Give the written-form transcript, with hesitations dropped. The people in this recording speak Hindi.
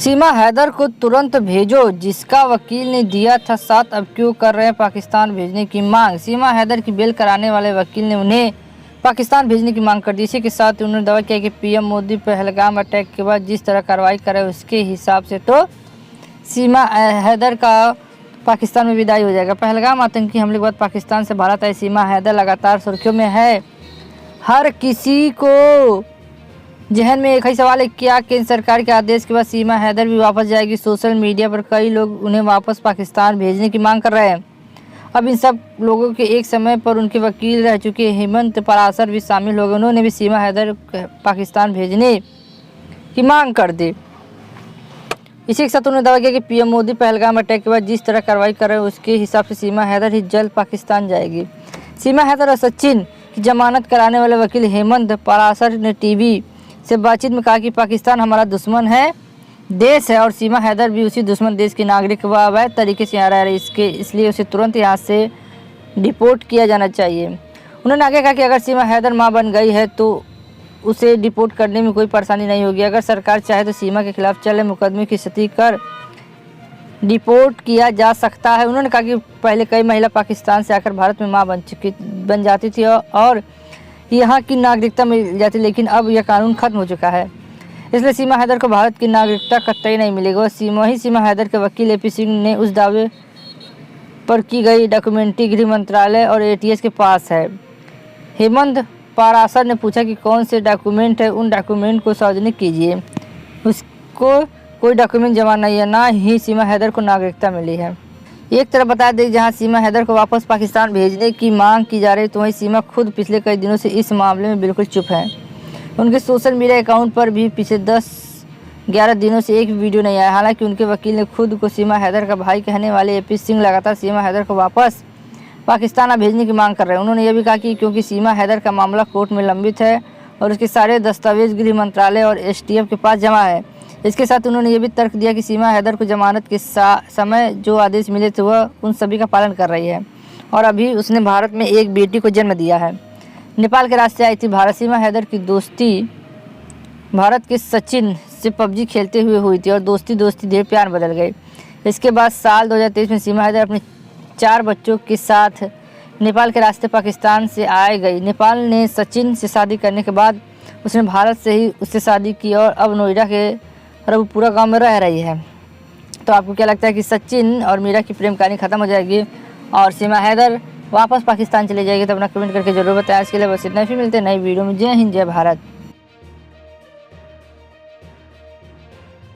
सीमा हैदर को तुरंत भेजो, जिसका वकील ने दिया था साथ, अब क्यों कर रहे हैं पाकिस्तान भेजने की मांग। सीमा हैदर की बेल कराने वाले वकील ने उन्हें पाकिस्तान भेजने की मांग कर दी। इसी के साथ उन्होंने दावा किया कि पीएम मोदी पहलगाम अटैक के बाद जिस तरह कार्रवाई करे उसके हिसाब से तो सीमा हैदर का पाकिस्तान में विदाई हो जाएगा। पहलगाम आतंकी हमले के बाद पाकिस्तान से भारत आई सीमा हैदर लगातार सुर्खियों में है। हर किसी को जहन में एक ही सवाल है, क्या केंद्र सरकार के आदेश के बाद सीमा हैदर भी वापस जाएगी। सोशल मीडिया पर कई लोग उन्हें वापस पाकिस्तान भेजने की मांग कर रहे हैं। अब इन सब लोगों के एक समय पर उनके वकील रह चुके हेमंत पराशर भी शामिल हो गए। उन्होंने भी सीमा हैदर पाकिस्तान भेजने की मांग कर दी। इसी के साथ उन्होंने दावा किया कि पीएम मोदी पहलगाम अटैक के बाद जिस तरह कार्रवाई कर रहे हैं उसके हिसाब से सीमा हैदर ही जल्द पाकिस्तान जाएगी। सीमा हैदर और सचिन की जमानत कराने वाले वकील हेमंत पराशर ने टीवी से बातचीत में कहा कि पाकिस्तान हमारा दुश्मन है देश है और सीमा हैदर भी उसी दुश्मन देश की नागरिक व अवैध तरीके से यहाँ रह रही है, इसलिए उसे तुरंत यहाँ से डिपोर्ट किया जाना चाहिए। उन्होंने आगे कहा कि अगर सीमा हैदर मां बन गई है तो उसे डिपोर्ट करने में कोई परेशानी नहीं होगी। अगर सरकार चाहे तो सीमा के खिलाफ चले मुकदमे की स्थिति कर डिपोर्ट किया जा सकता है। उन्होंने कहा कि पहले कई महिला पाकिस्तान से आकर भारत में माँ बन जाती थी और यहाँ की नागरिकता मिल जाती, लेकिन अब यह कानून खत्म हो चुका है, इसलिए सीमा हैदर को भारत की नागरिकता कतई नहीं मिलेगी। वहीं सीमा हैदर के वकील एपी सिंह ने उस दावे पर की गई डॉक्यूमेंट्री गृह मंत्रालय और एटीएस के पास है। हेमंत पराशर ने पूछा कि कौन से डॉक्यूमेंट है, उन डॉक्यूमेंट को सार्वजनिक कीजिए। उसको कोई डॉक्यूमेंट जमा नहीं है, ना ही सीमा हैदर को नागरिकता मिली है। एक तरफ बता दें जहां सीमा हैदर को वापस पाकिस्तान भेजने की मांग की जा रही है, तो वहीं सीमा खुद पिछले कई दिनों से इस मामले में बिल्कुल चुप है। उनके सोशल मीडिया अकाउंट पर भी पिछले 10-11 दिनों से एक वीडियो नहीं आया। हालांकि उनके वकील ने खुद को सीमा हैदर का भाई कहने वाले एपी सिंह लगातार सीमा हैदर को वापस पाकिस्तान भेजने की मांग कर रहे हैं। उन्होंने यह भी कहा कि क्योंकि सीमा हैदर का मामला कोर्ट में लंबित है और उसके सारे दस्तावेज गृह मंत्रालय और एसटीएफ के पास जमा है। इसके साथ उन्होंने ये भी तर्क दिया कि सीमा हैदर को जमानत के समय जो आदेश मिले थे वह उन सभी का पालन कर रही है और अभी उसने भारत में एक बेटी को जन्म दिया है। नेपाल के रास्ते आई थी भारत। सीमा हैदर की दोस्ती भारत के सचिन से पबजी खेलते हुए हुई थी और दोस्ती धीरे प्यार बदल गई। इसके बाद साल 2023 में सीमा हैदर अपने 4 बच्चों के साथ नेपाल के रास्ते पाकिस्तान से आए गई। नेपाल ने सचिन से शादी करने के बाद उसने भारत से ही उससे शादी की और अब नोएडा के रघुपुरा गांव में रह रही है। तो आपको क्या लगता है कि सचिन और मीरा की प्रेम कहानी खत्म हो जाएगी और सीमा हैदर वापस पाकिस्तान चली जाएगी? तो अपना कमेंट करके जरूर बताएं। आज के लिए बस इतना ही, मिलते हैं नई वीडियो में। जय हिंद, जय भारत।